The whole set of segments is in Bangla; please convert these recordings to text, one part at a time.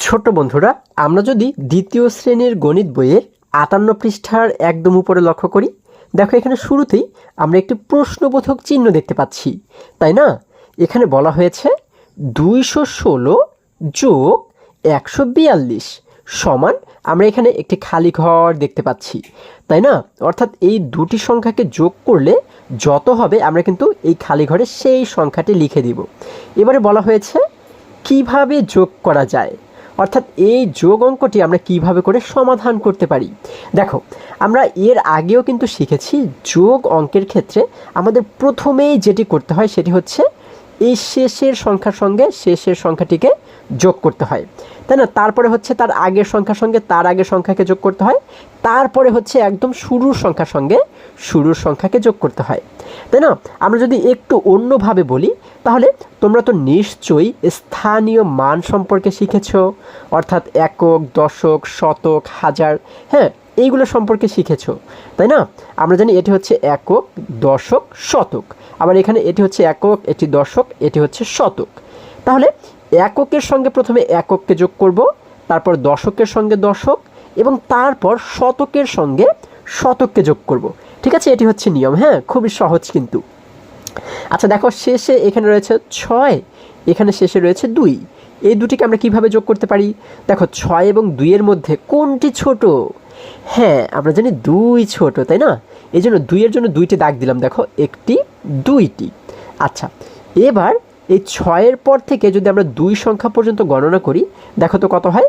ছোট বন্ধুরা, আমরা যদি দ্বিতীয় শ্রেণীর গণিত বইয়ের ৫৮ পৃষ্ঠার একদম উপরে লক্ষ্য করি, দেখো এখানে শুরুতেই আমরা একটি প্রশ্নবোধক চিহ্ন দেখতে পাচ্ছি, তাই না? এখানে বলা হয়েছে ২১৬ যোগ ১৪২ সমান, আমরা এখানে একটি খালি ঘর দেখতে পাচ্ছি, তাই না? অর্থাৎ এই দুটি সংখ্যাকে যোগ করলে যত হবে আমরা কিন্তু এই খালি ঘরে সেই সংখ্যাটি লিখে দিব। এবারে বলা হয়েছে কিভাবে যোগ করা যায়, অর্থাৎ এই যোগ অঙ্কটি আমরা কিভাবে করে সমাধান করতে পারি। দেখো, আমরা এর আগেও কিন্তু শিখেছি যোগ অঙ্কের ক্ষেত্রে আমাদের প্রথমেই যেটি করতে হয় সেটি হচ্ছে এই শেষের সংখ্যার সঙ্গে শেষের সংখ্যাটিকে যোগ করতে হয়, তাই না? তারপরে হচ্ছে তার আগের সংখ্যার সঙ্গে তার আগের সংখ্যাকে যোগ করতে হয়, তারপরে হচ্ছে একদম শুরুর সংখ্যার সঙ্গে শুরুর সংখ্যাকে যোগ করতে হয়, তাই না? আমরা যদি একটু অন্যভাবে বলি, তাহলে তোমরা তো নিশ্চয়ই স্থানীয় মান সম্পর্কে শিখেছ, অর্থাৎ একক, দশক, শতক, হাজার, হ্যাঁ, এইগুলো সম্পর্কে শিখেছ, তাই না? আমরা জানি এটি হচ্ছে একক, দশক, শতক। আবার এখানে এটি হচ্ছে একক, এটি দশক, এটি হচ্ছে শতক। তাহলে এককের সঙ্গে প্রথমে একককে যোগ করব, তারপর দশকের সঙ্গে দশক, এবং তারপর শতকের সঙ্গে শতককে যোগ করব। ঠিক আছে, এটি হচ্ছে নিয়ম। হ্যাঁ, খুবই সহজ কিন্তু। আচ্ছা দেখো, শেষে এখানে রয়েছে 6, এখানে শেষে রয়েছে 2। এই দুটিকে আমরা কিভাবে যোগ করতে পারি? দেখো, 6 এবং 2 এর মধ্যে কোনটি ছোট? হ্যাঁ, আমরা জানি 2 ছোট, তাই না? এই জন্য 2 এর জন্য 2টি দাগ দিলাম, দেখো, একটি, 2টি। আচ্ছা, এবার এই 6 এর পর থেকে যদি আমরা 2 সংখ্যা পর্যন্ত গণনা করি, দেখো তো কত হয়?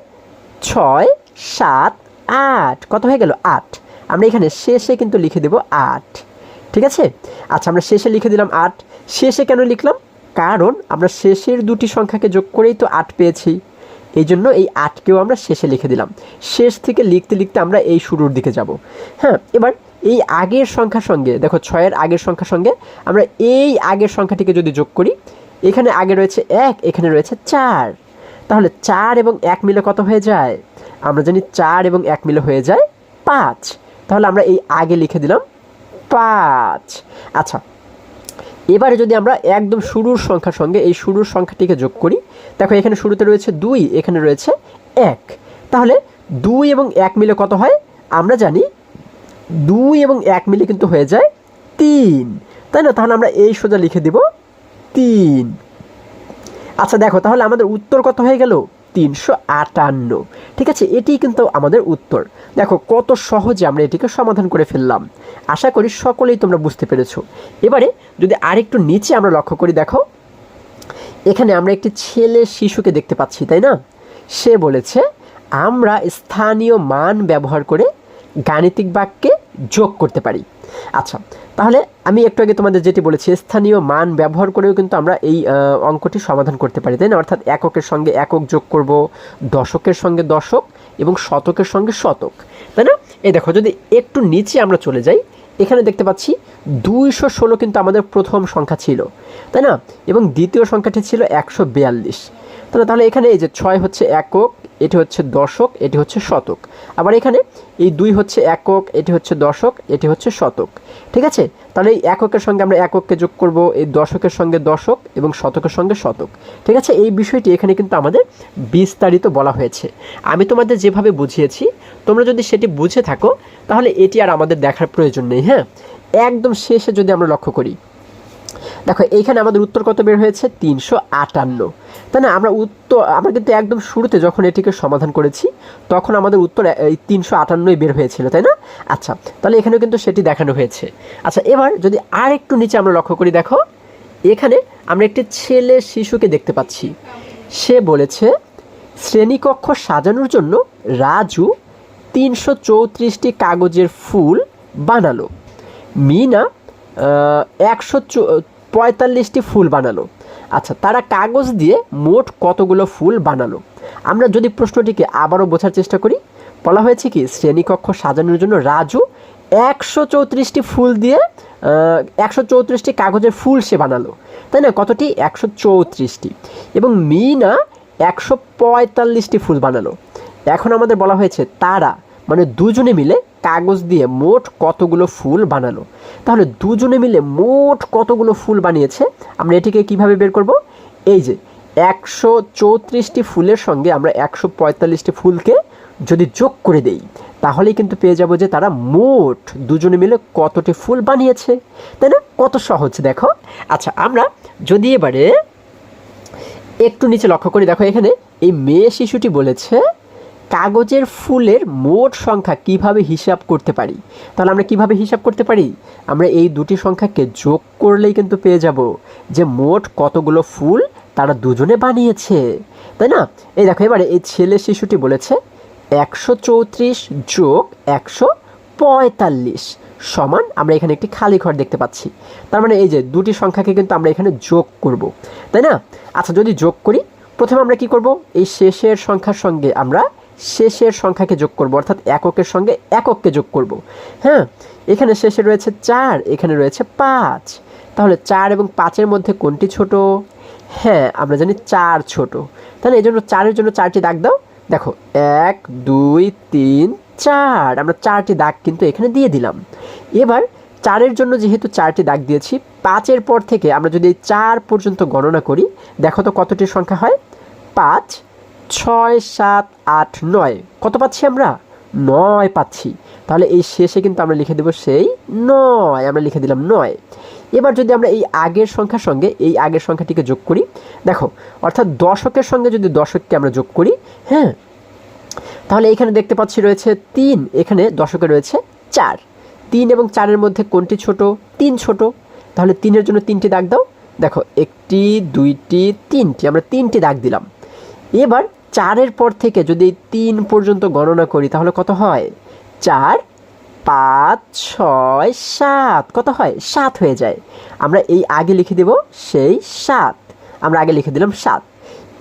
6, 7, 8। কত হয়ে গেল? 8। আমরা এখানে শেষে কিন্তু লিখে দেব 8। ঠিক আছে? আচ্ছা, আমরা শেষে লিখে দিলাম 8। শেষে কেন লিখলাম? কারণ আমরা শেষের দুটি সংখ্যাকে যোগ করেই তো 8 পেয়েছি, এই জন্য এই 8কেও আমরা শেষে লিখে দিলাম। শেষ থেকে লিখতে লিখতে আমরা এই শুরুর দিকে যাব। হ্যাঁ, এবার এই আগের সংখ্যার সঙ্গে, দেখো 6 এর আগের সংখ্যার সঙ্গে আমরা এই আগের সংখ্যাটিকে যদি যোগ করি, এখানে আগে রয়েছে 1, এখানে রয়েছে 4, তাহলে 4 এবং 1 মিলে কত হয়ে যায়? আমরা জানি 4 এবং 1 মিলে হয়ে যায় 5। তাহলে আমরা এই আগে লিখে দিলাম 5। আচ্ছা, এবারে যদি আমরা একদম শুরুর সংখ্যার সঙ্গে এই শুরুর সংখ্যাটিকে যোগ করি, দেখো এখানে শুরুতে রয়েছে 2, এখানে রয়েছে 1, তাহলে 2 এবং 1 মিলে কত হয়? আমরা জানি 2 এবং 1 মিলে কিন্তু হয়ে যায় 3, তাই না? তাহলে আমরা এই সোজা লিখে দিব 3। আচ্ছা দেখো, তাহলে আমাদের উত্তর কত হয়ে গেল? 358। ঠিক আছে, এটি কিন্তু আমাদের উত্তর। দেখো কত সহজে আমরা এটিকে সমাধান করে ফেললাম। আশা করি সকলেই তোমরা বুঝতে পেরেছো। এবারে যদি আরেকটু নিচে আমরা লক্ষ্য করি, দেখো এখানে আমরা একটি ছেলে শিশুকে দেখতে পাচ্ছি, তাই না? সে বলেছে আমরা স্থানীয় মান ব্যবহার করে গাণিতিক বাক্যে যোগ করতে পারি। আচ্ছা, তাহলে আমি একটু আগে তোমাদের যেটি বলেছি, স্থানীয় মান ব্যবহার করেও কিন্তু আমরা এই অঙ্কটি সমাধান করতে পারি, তাই না? অর্থাৎ এককের সঙ্গে একক যোগ করব, দশকের সঙ্গে দশক এবং শতকের সঙ্গে শতক, তাই না? এই দেখো, যদি একটু নিচে আমরা চলে যাই, এখানে দেখতে পাচ্ছি 216 কিন্তু আমাদের প্রথম সংখ্যা ছিল, তাই না? এবং দ্বিতীয় সংখ্যাটি ছিল 142। তাহলে এখানে এই যে 6 হচ্ছে একক, এটি হচ্ছে দশক, এটি হচ্ছে শতক। আবার এখানে এই 2 হচ্ছে একক, এটি হচ্ছে দশক, এটি হচ্ছে শতক। ঠিক আছে, তাহলে এই এককের সঙ্গে আমরা একককে যোগ করব, এই দশকের সঙ্গে দশক এবং শতকের সঙ্গে শতক। ঠিক আছে, এই বিষয়টি এখানে কিন্তু আমাদের বিস্তারিত বলা হয়েছে। আমি তোমাদের যেভাবে বুঝিয়েছি, তোমরা যদি সেটি বুঝে থাকো, তাহলে এটি আর আমাদের দেখার প্রয়োজন নেই। হ্যাঁ, একদম শেষে যদি আমরা লক্ষ্য করি, দেখো এইখানে আমাদের উত্তর কত বের হয়েছে? 358, তাই না? আমরা কিন্তু একদম শুরুতে যখন এটিকে সমাধান করেছি, তখন আমাদের উত্তর এই 358 বের হয়েছিল, তাই না? আচ্ছা, তাহলে এখানেও কিন্তু সেটি দেখানো হয়েছে। আচ্ছা, এবার যদি আর একটু নিচে আমরা লক্ষ্য করি, দেখো এখানে আমরা একটি ছেলে শিশুকে দেখতে পাচ্ছি। সে বলেছে শ্রেণীকক্ষ সাজানোর জন্য রাজু 334টি কাগজের ফুল বানালো, মিনা 145টি ফুল বানালো। আচ্ছা, তারা কাগজ দিয়ে মোট কতগুলো ফুল বানালো? আমরা যদি প্রশ্নটিকে আবারও বোঝার চেষ্টা করি, বলা হয়েছে কি শ্রেণীকক্ষ সাজানোর জন্য রাজু 134টি ফুল দিয়ে 134টি কাগজের ফুল সে বানালো, তাই না? কতটি? 134টি। এবং মিনা 145টি ফুল বানালো। এখন আমাদের বলা হয়েছে তারা, মানে দুজনে মিলে কাগজ দিয়ে মোট কতগুলো ফুল বানালো। তাহলে দুজনে মিলে মোট কতগুলো ফুল বানিয়েছে, আমরা এটিকে কিভাবে বের করব? এই যে 134টি ফুলের সঙ্গে আমরা 145টি ফুলকে যদি যোগ করে দেই, তাহলেই কিন্তু পেয়ে যাব যে তারা মোট দুজনে মিলে কতটি ফুল বানিয়েছে, তাই না? কত সহজ দেখো। আচ্ছা, আমরা যদি এবারে একটু নিচে লক্ষ্য করি, দেখো এখানে এই মেয়ে শিশুটি বলেছে কাগজের ফুলের মোট সংখ্যা কিভাবে হিসাব করতে পারি। তাহলে আমরা কিভাবে হিসাব করতে পারি? আমরা এই দুটি সংখ্যাকে যোগ করলেই কিন্তু পেয়ে যাব যে মোট কতগুলো ফুল তারা দুজনে বানিয়েছে, তাই না? এই দেখো এবারে এই ছেলে শিশুটি বলেছে 134 যোগ 145 সমান, আমরা এখানে একটি খালি ঘর দেখতে পাচ্ছি। তার মানে এই যে দুটি সংখ্যাকে কিন্তু আমরা এখানে যোগ করব, তাই না? আচ্ছা, যদি যোগ করি, প্রথমে আমরা কি করব? এই শেষের সংখ্যার সঙ্গে আমরা শেষের সংখ্যাকে যোগ করব, অর্থাৎ এককের সঙ্গে একককে যোগ করব। হ্যাঁ, এখানে শেষে রয়েছে 4, এখানে রয়েছে 5। তাহলে 4 এবং 5-এর মধ্যে কোনটি ছোট? হ্যাঁ, আমরা জানি 4 ছোট। তাহলে এই জন্য 4-এর জন্য 4টি দাগ দাও। দেখো 1 2 3 4, আমরা 4টি দাগ কিন্তু এখানে দিয়ে দিলাম। এবার 4-এর জন্য যেহেতু 4টি দাগ দিয়েছি, 5-এর পর থেকে আমরা যদি 4 পর্যন্ত গণনা করি, দেখো তো কতটি সংখ্যা হয়? 5 6 7 8 9, কত পাচ্ছি আমরা? 9 পাচ্ছি। তাহলে এই শেষে কিন্তু আমরা লিখে দেব সেই 9, আমরা লিখে দিলাম 9। এবার যদি আমরা এই আগের সংখ্যার সঙ্গে এই আগের সংখ্যাটিকে যোগ করি, দেখো অর্থাৎ দশকের সঙ্গে যদি দশককে আমরা যোগ করি, হ্যাঁ, তাহলে এখানে দেখতে পাচ্ছি রয়েছে 3, এখানে দশকে রয়েছে 4। 3 এবং 4-এর মধ্যে কোনটি ছোট? 3 ছোট। তাহলে 3-এর জন্য 3টি দাগ দাও। দেখো 1টি 2টি 3টি, আমরা 3টি দাগ দিলাম। এবার 4-এর পর থেকে যদি 3 পর্যন্ত গণনা করি, তাহলে কত হয়? 4 5 6 7, কত হয়? 7 হয়ে যায়। আমরা এই আগে লিখে দেব সেই 7, আমরা আগে লিখে দিলাম 7।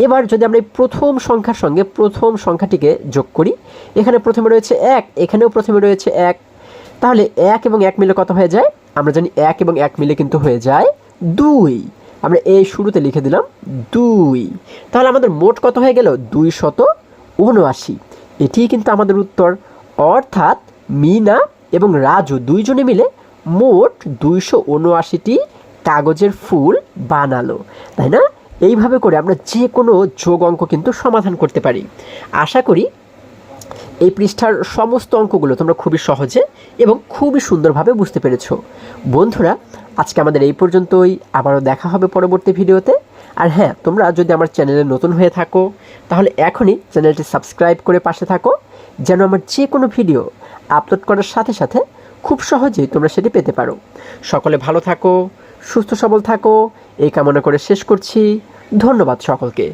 এবার যদি আমরা এই প্রথম সংখ্যার সঙ্গে প্রথম সংখ্যাটিকে যোগ করি, এখানে প্রথমে রয়েছে 1, এখানেও প্রথমে রয়েছে 1, তাহলে 1 এবং 1 মিলে কত হয়ে যায়? আমরা জানি 1 এবং 1 মিলে কিন্তু হয়ে যায় 2, আমরা এই শুরুতে লিখে দিলাম 2। তাহলে আমাদের মোট কত হয়ে গেল? 279। এটিই কিন্তু আমাদের উত্তর, অর্থাৎ মিনা এবং রাজু দুইজনে মিলে মোট 279টি কাগজের ফুল বানালো, তাই না? এইভাবে করে আমরা যে কোনো যোগ অঙ্ক কিন্তু সমাধান করতে পারি। আশা করি এই পৃষ্ঠার সমস্ত অঙ্কগুলো তোমরা খুবই সহজে এবং খুবই সুন্দরভাবে বুঝতে পেরেছো। বন্ধুরা, আজকে আমাদের এই পর্যন্তই, আবারও দেখা হবে পরবর্তী ভিডিওতে। আর হ্যাঁ, তোমরা যদি আমার চ্যানেলে নতুন হয়ে থাকো, তাহলে এখনই চ্যানেলটি সাবস্ক্রাইব করে পাশে থাকো, যেন আমার যে কোনো ভিডিও আপলোড করার সাথে সাথে খুব সহজেই তোমরা সেটি পেতে পারো। সকলে ভালো থাকো, সুস্থ সবল থাকো, এই কামনা করে শেষ করছি। ধন্যবাদ সকলকে।